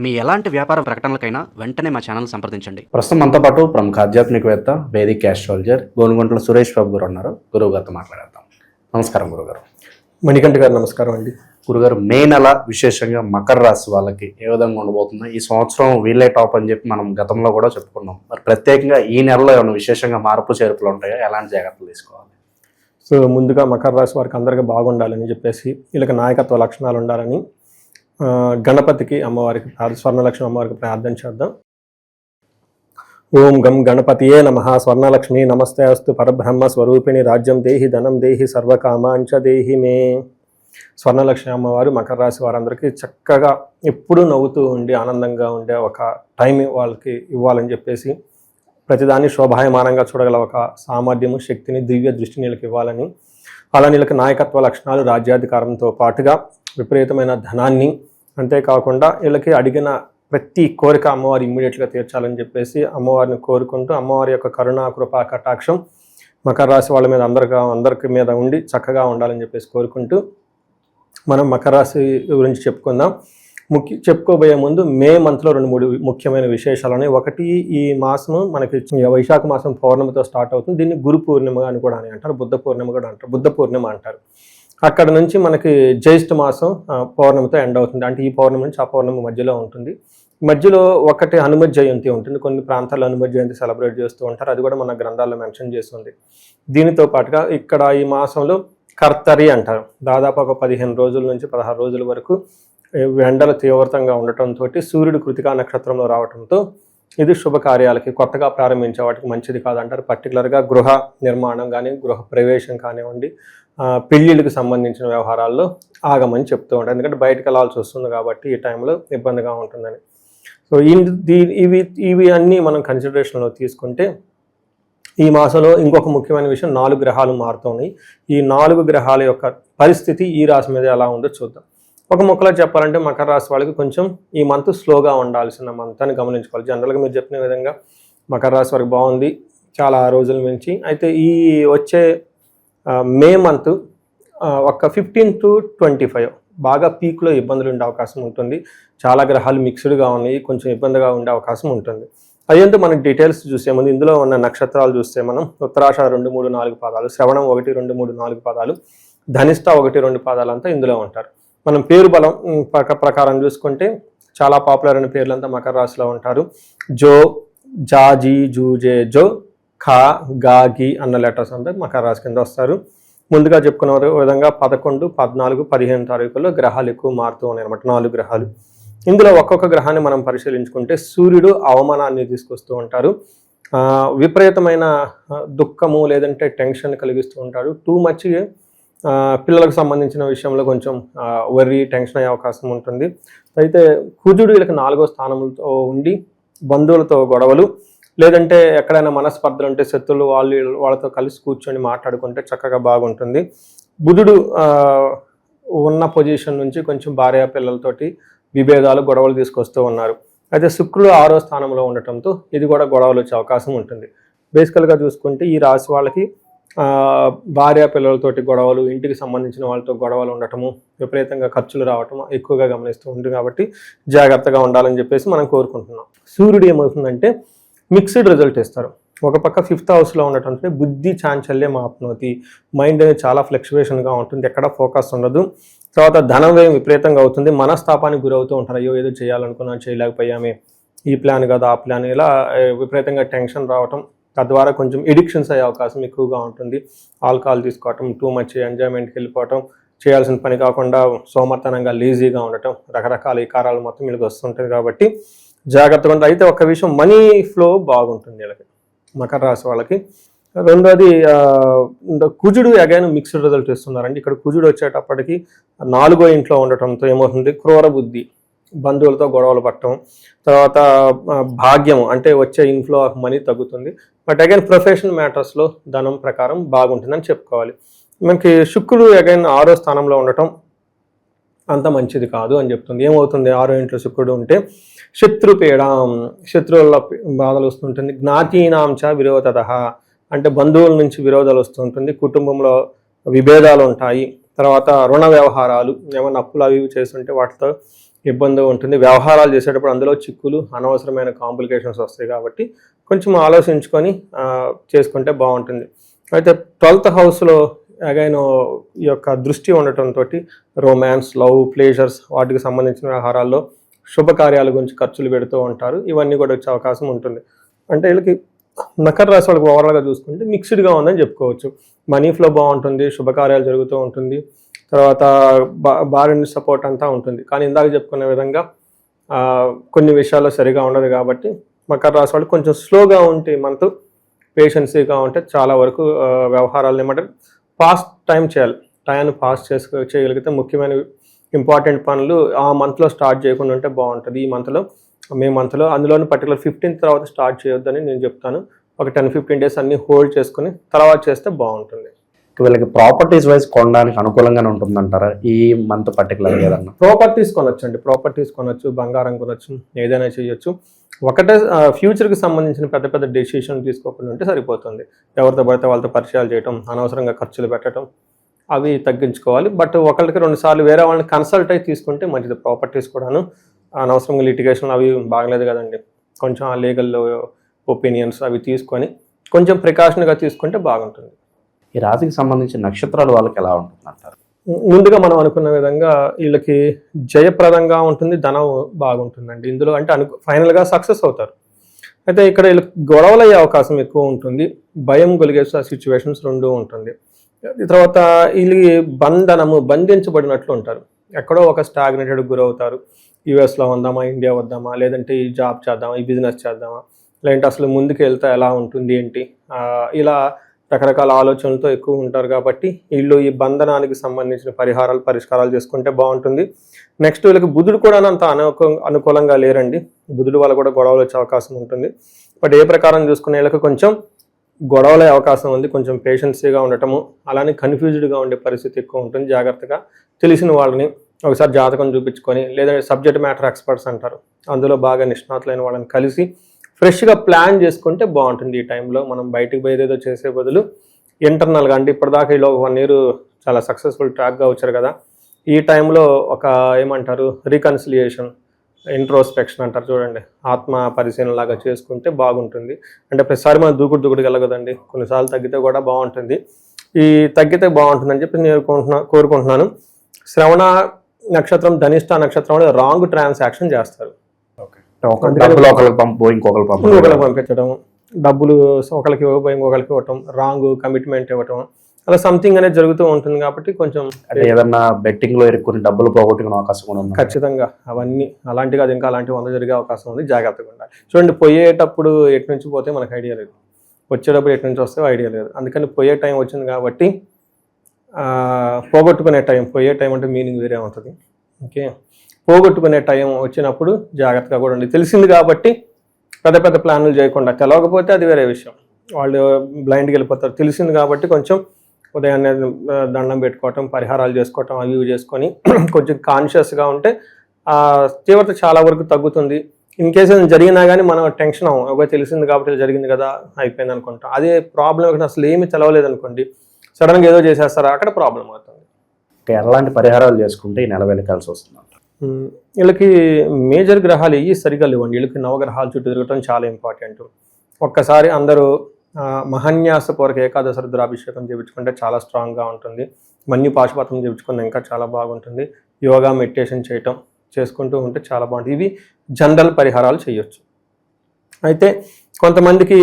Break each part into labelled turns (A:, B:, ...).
A: మీ ఎలాంటి వ్యాపార ప్రకటనలకైనా వెంటనే మా ఛానల్ సంప్రదించండి.
B: ప్రస్తుతం మనతో పాటు ప్రముఖ ఆధ్యాత్మికవేత్త వేదిక్ ఆస్ట్రాలజర్ గోనుగుంట్ల సురేష్ బాబు గారు ఉన్నారు. గురువు గారితో మాట్లాడేద్దాం. నమస్కారం గురుగారు.
C: మణికంఠ గారు నమస్కారం అండి.
B: గురుగారు, మే నెల విశేషంగా మకర రాశి వాళ్ళకి ఏ విధంగా ఉండబోతుంది? ఈ సంవత్సరం వీళ్ళే టాప్ అని చెప్పి మనం గతంలో కూడా చెప్పుకున్నాం. మరి ప్రత్యేకంగా ఈ నెలలో ఏమైనా విశేషంగా మార్పు చేర్పులు ఉంటాయా? ఎలాంటి జాగ్రత్తలు తీసుకోవాలి?
C: సో ముందుగా మకర రాశి వారికి అందరికీ బాగుండాలని చెప్పేసి, వీళ్ళకి నాయకత్వ లక్షణాలు ఉండాలని గణపతికి అమ్మవారికి స్వర్ణలక్ష్మి అమ్మవారికి ప్రార్థన చేద్దాం. ఓం గం గణపతియే నమః. స్వర్ణలక్ష్మి నమస్తే అస్తు. పరబ్రహ్మ స్వరూపిణి రాజ్యం దేహి ధనం దేహి సర్వకామాంచ దేహి మే. స్వర్ణలక్ష్మి అమ్మవారు మకర రాశి వారందరికీ చక్కగా ఎప్పుడూ నవ్వుతూ ఉండి ఆనందంగా ఉండే ఒక టైం వాళ్ళకి ఇవ్వాలని చెప్పేసి, ప్రతిదాన్ని శోభాయమానంగా చూడగల ఒక సామర్థ్యము, శక్తిని, దివ్య దృష్టిని వీళ్ళకి ఇవ్వాలని, అలా వీళ్ళకి నాయకత్వ లక్షణాలు, రాజ్యాధికారంతో పాటుగా విపరీతమైన ధనాన్ని, అంతేకాకుండా వీళ్ళకి అడిగిన ప్రతి కోరిక అమ్మవారు ఇమ్మీడియట్గా తీర్చాలని చెప్పేసి అమ్మవారిని కోరుకుంటూ, అమ్మవారి యొక్క కరుణా కృపా కటాక్షం మకర రాశి వాళ్ళ మీద అందరికి మీద ఉండి చక్కగా ఉండాలని చెప్పేసి కోరుకుంటూ మనం మకర రాశి గురించి చెప్పుకుందాం. చెప్పుకోబోయే ముందు మే మంత్లో 2-3 ముఖ్యమైన విశేషాలు ఉన్నాయి. ఒకటి, ఈ మాసము మనకి వైశాఖ మాసం పౌర్ణమితో స్టార్ట్ అవుతుంది. దీన్ని గురు పూర్ణిమ అని కూడా అంటారు, బుద్ధ పూర్ణిమ కూడా అంటారు, బుద్ధ పూర్ణిమ అంటారు. అక్కడ నుంచి మనకి జ్యేష్ఠ మాసం పౌర్ణమితో ఎండ్ అవుతుంది. అంటే ఈ పౌర్ణమి నుంచి ఆ పౌర్ణమి మధ్యలో ఉంటుంది. మధ్యలో ఒకటి హనుమత్ జయంతి ఉంటుంది. కొన్ని ప్రాంతాల్లో హనుమత్ జయంతి సెలబ్రేట్ చేస్తూ ఉంటారు. అది కూడా మన గ్రంథాల్లో మెన్షన్ చేస్తుంది. దీనితో పాటుగా ఇక్కడ ఈ మాసంలో కర్తరి అంటారు. దాదాపు ఒక 15 రోజుల నుంచి 16 రోజుల వరకు ఎండలు తీవ్రతంగా ఉండటంతో సూర్యుడు కృతికా నక్షత్రంలో రావడంతో ఇది శుభకార్యాలకి, కొత్తగా ప్రారంభించే వాటికి మంచిది కాదంటారు. పర్టికులర్గా గృహ నిర్మాణం కానీ, గృహ ప్రవేశం కానివ్వండి, పెళ్ళిళ్ళకి సంబంధించిన వ్యవహారాల్లో ఆగమని చెప్తూ ఉంటారు. ఎందుకంటే బయటకు వెళ్ళాల్సి వస్తుంది కాబట్టి ఈ టైంలో ఇబ్బందిగా ఉంటుందని. సో ఇవి అన్నీ మనం కన్సిడరేషన్లో తీసుకుంటే, ఈ మాసంలో ఇంకొక ముఖ్యమైన విషయం, 4 గ్రహాలు మారుతున్నాయి. ఈ 4 గ్రహాల యొక్క పరిస్థితి ఈ రాశి మీద ఎలా ఉందో చూద్దాం. ఒక ముక్కలో చెప్పాలంటే మకర రాశి వాళ్ళకి కొంచెం ఈ మంత్ స్లోగా ఉండాల్సిన మంత్ అని గమనించుకోవాలి. జనరల్గా మీరు చెప్పిన విధంగా మకర రాశి వారికి బాగుంది చాలా రోజుల నుంచి. అయితే ఈ వచ్చే మే మంత్ ఒక 15 to 25 బాగా పీక్లో ఇబ్బందులు ఉండే అవకాశం ఉంటుంది. చాలా గ్రహాలు మిక్స్డ్గా ఉన్నాయి, కొంచెం ఇబ్బందిగా ఉండే అవకాశం ఉంటుంది. అదేంటో మనకి డీటెయిల్స్ చూసే ముందు ఇందులో ఉన్న నక్షత్రాలు చూస్తే మనం ఉత్తరాషాఢ 2, 3, 4 పాదాలు, శ్రవణం 1, 2, 3, 4 పాదాలు, ధనిష్ట 1, 2 పాదాలు అంతా ఇందులో ఉంటారు. మనం పేరు బలం ప్రకారం చూసుకుంటే చాలా పాపులర్ అయిన పేర్లంతా మకర రాశిలో ఉంటారు. జో, జాజీ, జూజే, జో, ఖా, గా, గి అన్న లెటర్స్ అంతా మకర రాశి కింద వస్తారు. ముందుగా చెప్పుకున్న విధంగా 11, 14, 15 తారీఖుల్లో గ్రహాలు ఎక్కువ మారుతూ ఉన్నాయి అన్నమాట. 4 గ్రహాలు. ఇందులో ఒక్కొక్క గ్రహాన్ని మనం పరిశీలించుకుంటే, సూర్యుడు అవమానాన్ని తీసుకొస్తూ ఉంటారు. విపరీతమైన దుఃఖము లేదంటే టెన్షన్ కలిగిస్తూ ఉంటారు. టూ మచ్ పిల్లలకు సంబంధించిన విషయంలో కొంచెం వర్రీ, టెన్షన్ అయ్యే అవకాశం ఉంటుంది. అయితే కుజుడు వీళ్ళకి 4వ స్థానంలో ఉండి బంధువులతో గొడవలు, లేదంటే ఎక్కడైనా మనస్పర్ధలు ఉంటే శత్రువులు వాళ్ళతో కలిసి కూర్చొని మాట్లాడుకుంటే చక్కగా బాగుంటుంది. బుధుడు ఉన్న పొజిషన్ నుంచి కొంచెం భార్య పిల్లలతోటి విభేదాలు, గొడవలు తీసుకొస్తూ ఉన్నారు. అయితే శుక్రుడు 6వ స్థానంలో ఉండటంతో ఇది కూడా గొడవలు వచ్చే అవకాశం ఉంటుంది. బేసికల్గా చూసుకుంటే ఈ రాశి వాళ్ళకి భార్య పిల్లలతోటి గొడవలు, ఇంటికి సంబంధించిన వాళ్ళతో గొడవలు ఉండటము, విపరీతంగా ఖర్చులు రావటం ఎక్కువగా గమనిస్తూ ఉంటుంది. కాబట్టి జాగ్రత్తగా ఉండాలని చెప్పేసి మనం కోరుకుంటున్నాం. సూర్యుడు ఏమవుతుందంటే మిక్స్డ్ రిజల్ట్ ఇస్తారు. ఒక పక్క 5th హౌస్లో ఉండటంతో బుద్ధి చాంచల్యం ఆప్నోతి, మైండ్ అనేది చాలా ఫ్లక్చువేషన్గా ఉంటుంది, ఎక్కడ ఫోకస్ ఉండదు. తర్వాత ధనం వ్యయం విపరీతంగా అవుతుంది, మనస్తాపానికి గురవుతూ ఉంటారు. అయ్యో ఏదో చేయాలనుకున్నా చేయలేకపోయామే, ఈ ప్లాన్ కదా ఆ ప్లాన్, ఇలా విపరీతంగా టెన్షన్ రావటం, తద్వారా కొంచెం ఎడిక్షన్స్ అయ్యే అవకాశం ఎక్కువగా ఉంటుంది. ఆల్కహాల్ తీసుకోవటం, టూ మచ్ ఎంజాయ్మెంట్కి వెళ్ళిపోవటం, చేయాల్సిన పని కాకుండా సోమర్తనంగా లేజీగా ఉండటం, రకరకాల వికారాలు మొత్తం వీళ్ళకి వస్తుంటుంది. కాబట్టి జాగ్రత్తగా ఉంటుంది. అయితే ఒక విషయం, మనీ ఫ్లో బాగుంటుంది వీళ్ళకి, మకర రాశి వాళ్ళకి. రెండోది, కుజుడు అగైన్ మిక్స్డ్ రిజల్ట్ ఇస్తున్నారండి. ఇక్కడ కుజుడు వచ్చేటప్పటికి 4వ ఇంట్లో ఉండటంతో ఏమవుతుంది, క్రూర బుద్ధి, బంధువులతో గొడవలు పట్టడం, తర్వాత భాగ్యము అంటే వచ్చే ఇన్ఫ్లో ఆఫ్ మనీ తగ్గుతుంది. బట్ అగైన్ ప్రొఫెషనల్ మ్యాటర్స్లో ధనం ప్రకారం బాగుంటుందని చెప్పుకోవాలి. మనకి శుక్రుడు అగైన్ 6వ స్థానంలో ఉండటం అంత మంచిది కాదు అని చెప్తుంది. ఏమవుతుంది, 6వ ఇంట్లో శుక్రుడు ఉంటే శత్రుపీడం, శత్రువుల బాధలు వస్తుంటుంది. జ్ఞాతీనాంచ విరోధత అంటే బంధువుల నుంచి విరోధాలు వస్తుంటుంది, కుటుంబంలో విభేదాలు ఉంటాయి. తర్వాత రుణ వ్యవహారాలు, ఏమైనా అప్పులు అవి ఇవి చేస్తుంటే వాటితో ఇబ్బంది ఉంటుంది. వ్యవహారాలు చేసేటప్పుడు అందులో చిక్కులు, అనవసరమైన కాంప్లికేషన్స్ వస్తాయి కాబట్టి కొంచెం ఆలోచించుకొని చేసుకుంటే బాగుంటుంది. అయితే 12th హౌస్లో అగైన్ ఈ యొక్క దృష్టి ఉండటంతో రొమాన్స్, లవ్, ప్లేజర్స్ వాటికి సంబంధించిన వ్యవహారాల్లో శుభకార్యాల గురించి ఖర్చులు పెడుతూ ఉంటారు. ఇవన్నీ కూడా వచ్చే అవకాశం ఉంటుంది. అంటే వీళ్ళకి మకర రాశి వాళ్ళకి ఓవరాల్గా చూసుకుంటే మిక్స్డ్గా ఉందని చెప్పుకోవచ్చు. మనీ ఫ్లో బాగుంటుంది, శుభకార్యాలు జరుగుతూ ఉంటుంది, తర్వాత భార్య సపోర్ట్ అంతా ఉంటుంది. కానీ ఇందాక చెప్పుకునే విధంగా కొన్ని విషయాల్లో సరిగా ఉండదు కాబట్టి మకర రాశి వాళ్ళు కొంచెం స్లోగా ఉంటే మంత్ పేషెన్సీగా ఉంటే చాలా వరకు వ్యవహారాలు ఏమంటారు ఫాస్ట్ టైం చేయాలి. టైంని ఫాస్ట్ చేయగలిగితే ముఖ్యమైన ఇంపార్టెంట్ పనులు ఆ మంత్లో స్టార్ట్ చేయకుండా ఉంటే బాగుంటుంది. ఈ మే మంత్లో అందులోని పర్టికులర్ 15th తర్వాత స్టార్ట్ చేయొద్దని నేను చెప్తాను. ఒక 10-15 డేస్ అన్ని హోల్డ్ చేసుకుని తర్వాత చేస్తే బాగుంటుంది.
B: వీళ్ళకి ప్రాపర్టీస్ వైజ్ కొనడానికి అనుకూలంగానే ఉంటుందంటారా ఈ మంత్ పర్టికులర్ ఏదన్నా?
C: ప్రాపర్టీస్ కొనొచ్చు, బంగారం కొనొచ్చు, ఏదైనా చేయొచ్చు. ఒకటే ఫ్యూచర్కి సంబంధించిన పెద్ద పెద్ద డెసిషన్ తీసుకోకుండా ఉంటే సరిపోతుంది. ఎవరితో పడితే వాళ్ళతో పరిచయాలు చేయటం, అనవసరంగా ఖర్చులు పెట్టడం అవి తగ్గించుకోవాలి. బట్ ఒకరికి 2 సార్లు వేరే వాళ్ళని కన్సల్ట్ అయి తీసుకుంటే మంచిది. ప్రాపర్టీస్ కూడాను అనవసరంగా లిటిగేషన్ అవి బాగలేదు కదండి. కొంచెం ఆ లీగల్ ఒపీనియన్స్ అవి తీసుకొని కొంచెం ప్రికాషన్గా తీసుకుంటే బాగుంటుంది.
B: ఈ రాశికి సంబంధించిన నక్షత్రాలు వాళ్ళకి ఎలా ఉంటుంది అంటారు?
C: ముందుగా మనం అనుకున్న విధంగా వీళ్ళకి జయప్రదంగా ఉంటుంది, ధనం బాగుంటుందండి. ఇందులో అంటే ఫైనల్గా సక్సెస్ అవుతారు. అయితే ఇక్కడ వీళ్ళకి గొడవలు అయ్యే అవకాశం ఎక్కువ ఉంటుంది, భయం కలిగే సిచ్యువేషన్స్ 2 ఉంటుంది. తర్వాత వీళ్ళు బంధించబడినట్లు ఉంటారు. ఎక్కడో ఒక స్టాగ్నేటెడ్ గురవుతారు. యూఎస్లో ఉందామా, ఇండియా వద్దామా, లేదంటే ఈ జాబ్ చేద్దామా, ఈ బిజినెస్ చేద్దామా, లేదంటే అసలు ముందుకు వెళ్తే ఎలా ఉంటుంది ఏంటి, ఇలా రకరకాల ఆలోచనలతో ఎక్కువ ఉంటారు. కాబట్టి వీళ్ళు ఈ బంధనానికి సంబంధించిన పరిష్కారాలు చేసుకుంటే బాగుంటుంది. నెక్స్ట్ వీళ్ళకి బుధుడు కూడా అంత అనుకూలంగా లేరండి. బుధుడు వల్ల కూడా గొడవలు వచ్చే అవకాశం ఉంటుంది. బట్ ఏ ప్రకారం చూసుకునే వీళ్ళకి కొంచెం గొడవలే అవకాశం ఉంది. కొంచెం పేషెన్సీగా ఉండటము, అలానే కన్ఫ్యూజ్డ్గా ఉండే పరిస్థితి ఎక్కువ ఉంటుంది. జాగ్రత్తగా తెలిసిన వాళ్ళని ఒకసారి జాతకం చూపించుకొని, లేదంటే సబ్జెక్ట్ మ్యాటర్ ఎక్స్పర్ట్స్ అంటారు, అందులో బాగా నిష్ణాతులైన వాళ్ళని కలిసి ఫ్రెష్గా ప్లాన్ చేసుకుంటే బాగుంటుంది. ఈ టైంలో మనం బయటకు పోయేదేదో చేసే బదులు ఇంటర్నల్గా, అంటే ఇప్పటిదాకా ఇలా 1 year చాలా సక్సెస్ఫుల్ ట్రాక్గా వచ్చారు కదా, ఈ టైంలో ఒక ఏమంటారు రీకన్సిలియేషన్, ఇంట్రోస్పెక్షన్ అంటారు చూడండి, ఆత్మ పరిశీలన లాగా చేసుకుంటే బాగుంటుంది. అంటే ప్రతిసారి మనం దూకుడుకి వెళ్ళగదండి, కొన్నిసార్లు తగ్గితే కూడా బాగుంటుంది. ఈ తగ్గితే బాగుంటుందని చెప్పి నేను కోరుకుంటున్నాను. శ్రవణ నక్షత్రం, ధనిష్ట నక్షత్రంలో రాంగ్ ట్రాన్సాక్షన్ చేస్తారు.
B: ఒకరికి
C: పంపించడం, డబ్బులు ఒకరికి ఇవ్వకపోయి ఇంకొకరికి ఇవ్వటం, రాంగ్ కమిట్మెంట్ ఇవ్వటం, అలా సంథింగ్ అనేది జరుగుతూ ఉంటుంది. కాబట్టి కొంచెం
B: ఏదన్నా బెట్టింగ్ లో ఇరుక్కుని డబ్బులు పోగొట్టుకునే అవకాశం కూడా ఉంది.
C: ఖచ్చితంగా అవన్నీ అలాంటి కాదు, ఇంకా అలాంటి 100 జరిగే అవకాశం ఉంది. జాగ్రత్తగా ఉండాలి. చూడండి, పోయేటప్పుడు ఎటు నుంచి పోతే మనకు ఐడియా లేదు, వచ్చేటప్పుడు ఎటు నుంచి వస్తే ఐడియా లేదు. అందుకని పోయే టైం వచ్చింది కాబట్టి పోగొట్టుకునే టైం, పోయే టైం అంటే మీనింగ్ వేరే ఉంటుంది. ఓకే, పోగొట్టుకునే టైం వచ్చినప్పుడు జాగ్రత్తగా కూడా ఉండి, తెలిసింది కాబట్టి పెద్ద పెద్ద ప్లాన్లు చేయకుండా, తెలవకపోతే అది వేరే విషయం, వాళ్ళు బ్లైండ్కి వెళ్ళిపోతారు. తెలిసింది కాబట్టి కొంచెం ఉదయాన్నే దండం పెట్టుకోవటం, పరిహారాలు చేసుకోవటం, అవి ఇవి చేసుకొని కొంచెం కాన్షియస్గా ఉంటే తీవ్రత చాలా వరకు తగ్గుతుంది. ఇన్ కేసు ఏదైనా జరిగినా కానీ మనం టెన్షన్ ఒక తెలిసింది కాబట్టి జరిగింది కదా అయిపోయింది అనుకుంటాం. అదే ప్రాబ్లం అసలు ఏమీ తెలవలేదు అనుకోండి, సడన్గా ఏదో చేసేస్తారా, అక్కడ ప్రాబ్లం అవుతుంది.
B: ఎలాంటి పరిహారాలు చేసుకుంటే ఈ నెల వెళ్ళకాల్సి వస్తుంది?
C: వీళ్ళకి మేజర్ గ్రహాలు ఇవి సరిగా లేవండి. వీళ్ళకి నవగ్రహాలు చుట్టూ తిరగటం చాలా ఇంపార్టెంట్. ఒక్కసారి అందరూ మహాన్యాసపూర్వక ఏకాదశ రుద్రాభిషేకం చేయించుకుంటే చాలా స్ట్రాంగ్గా ఉంటుంది. మన్యు పాశుపతం చేయించుకున్న ఇంకా చాలా బాగుంటుంది. యోగా, మెడిటేషన్ చేసుకుంటూ ఉంటే చాలా బాగుంటుంది. ఇవి జనరల్ పరిహారాలు చేయొచ్చు. అయితే కొంతమందికి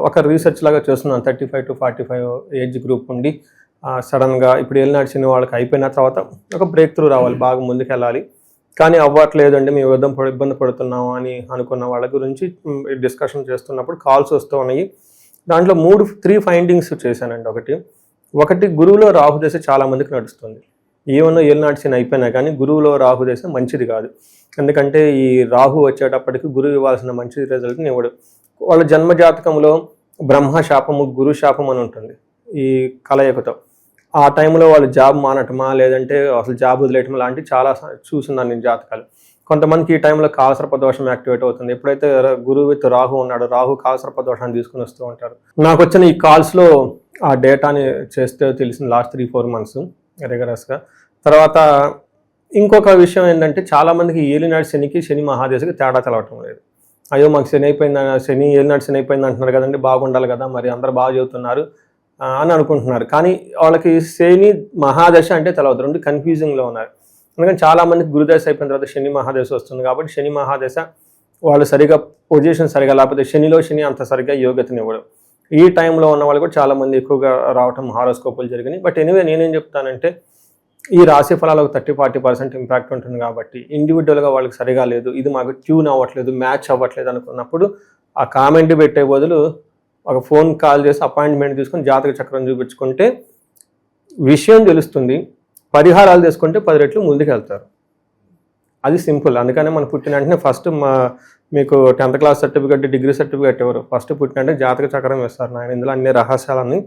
C: ఒక రీసెర్చ్ లాగా చేస్తున్నాను, 35 to 45 ఏజ్ గ్రూప్ ఉండి సడన్గా ఇప్పుడు ఏలినాటి శని వాళ్ళకి అయిపోయిన తర్వాత ఒక బ్రేక్ త్రూ రావాలి, బాగా ముందుకు వెళ్ళాలి, కానీ అవ్వట్లేదండి, మేము ఇబ్బంది పడుతున్నాము అని అనుకున్న వాళ్ళ గురించి డిస్కషన్ చేస్తున్నప్పుడు కాల్స్ వస్తూ ఉన్నాయి. దాంట్లో 3 ఫైండింగ్స్ చేశానండి. ఒకటి గురువులో రాహుదశ చాలా మందికి నడుస్తుంది. ఏమన్నా ఏలినాటి శని అయిపోయినా కానీ గురువులో రాహుదశ మంచిది కాదు. ఎందుకంటే ఈ రాహు వచ్చేటప్పటికి గురువు ఇవ్వాల్సిన మంచి రిజల్ట్ని ఇవ్వడు. వాళ్ళ జన్మజాతకంలో బ్రహ్మశాపము, గురు శాపం అని ఉంటుంది ఈ కలయికతో. ఆ టైంలో వాళ్ళు జాబ్ మానటమా, లేదంటే అసలు జాబ్ వదిలేయటం లాంటివి చాలా చూస్తున్నాను నేను జాతకాలు. కొంతమందికి ఈ టైంలో కాలసర్ప దోషం యాక్టివేట్ అవుతుంది. ఎప్పుడైతే గురువు విత్ రాహు ఉన్నాడో, రాహు కాలసర్ప దోషాన్ని తీసుకుని వస్తూ ఉంటారు. నాకు వచ్చిన ఈ కాల్స్లో ఆ డేటాని చేస్తే తెలిసింది లాస్ట్ 3-4 months రిగరస్గా. తర్వాత ఇంకొక విషయం ఏంటంటే చాలామందికి ఏలినాడు శనికి శని మహాదశకి తేడా తెలవటం లేదు. అయ్యో మాకు శని అయిపోయింది, శని ఏలినాడు శని అయిపోయింది అంటున్నారు కదండి, బాగుండాలి కదా, మరి అందరు బాగా చెబుతున్నారు అని అనుకుంటున్నారు. కానీ వాళ్ళకి శని మహాదశ అంటే తెలవదు, రెండు కన్ఫ్యూజింగ్లో ఉన్నారు. ఎందుకంటే చాలామందికి గురుదశ అయిపోయిన తర్వాత శని మహాదశ వస్తుంది కాబట్టి శని మహాదశ వాళ్ళు సరిగా పొజిషన్ సరిగా లేకపోతే శనిలో శని అంత సరిగా యోగ్యతనివ్వడం. ఈ టైంలో ఉన్న వాళ్ళు కూడా చాలామంది ఎక్కువగా రావటం హారోస్కోపులు జరిగినాయి. బట్ ఎనీవే నేనేం చెప్తానంటే ఈ రాశి ఫలాలకు 30-40% ఇంపాక్ట్ ఉంటుంది కాబట్టి ఇండివిజువల్గా వాళ్ళకి సరిగా లేదు, ఇది మాకు ట్యూన్ అవ్వట్లేదు, మ్యాచ్ అవ్వట్లేదు అనుకున్నప్పుడు ఆ కామెంట్ పెట్టే బదులు ఒక ఫోన్ కాల్ చేసి అపాయింట్మెంట్ తీసుకొని జాతక చక్రం చూపించుకుంటే విషయం తెలుస్తుంది, పరిహారాలు తీసుకుంటే 10 రెట్లు ముందుకు వెళ్తారు. అది సింపుల్. అందుకనే మనం పుట్టిన వెంటనే ఫస్ట్ మీకు 10th class certificate, degree certificate ఎవరు ఫస్ట్ పుట్టిన అంటే జాతక చక్రం వేస్తారు. నాయన ఇందులో అన్ని రహస్యాలని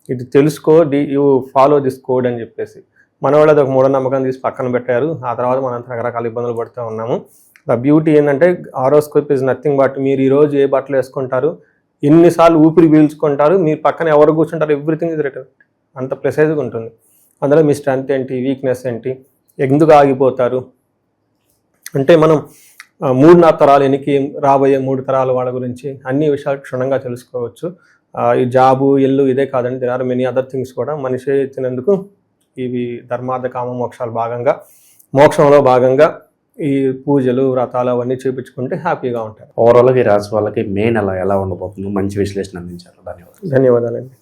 C: ఇది తెలుసుకో, యూ ఫాలో దిస్ కోడ్ అని చెప్పేసి మన వాళ్ళు అది ఒక మూఢనమ్మకం తీసి పక్కన పెట్టారు. ఆ తర్వాత మనం రకరకాల ఇబ్బందులు పడుతూ ఉన్నాము. ద బ్యూటీ ఏంటంటే హారోస్కోప్ ఇస్ నథింగ్ బట్ మీరు ఈరోజు ఏ బట్టలు వేసుకుంటారు, ఎన్నిసార్లు ఊపిరి పీల్చుకుంటారు, మీరు పక్కన ఎవరు కూర్చుంటారు, ఎవ్రీథింగ్ ఇస్ రిటర్న్. అంత ప్రెసైజ్గా ఉంటుంది. అందులో మీ స్ట్రెంత్ ఏంటి, వీక్నెస్ ఏంటి, ఎందుకు ఆగిపోతారు అంటే మనం 3-4 తరాలు ఎనికి రాబోయే 3 తరాల వాళ్ళ గురించి అన్ని విషయాలు క్షుణ్ణంగా తెలుసుకోవచ్చు. ఈ జాబు ఇల్లు ఇదే కాదండి, there are many other things కూడా మనిషి ఇచ్చినందుకు ఇవి ధర్మార్థ కామ మోక్షాలు భాగంగా, మోక్షంలో భాగంగా ఈ పూజలు వ్రతాలు అవన్నీ చూపించుకుంటే హ్యాపీగా ఉంటారు.
B: ఓవరాల్గా ఈ రాశి వాళ్ళకి మే నెల ఎలా ఉండబోతుందో మంచి విశ్లేషణ అందించారు. ధన్యవాదాలు.
C: ధన్యవాదాలండి.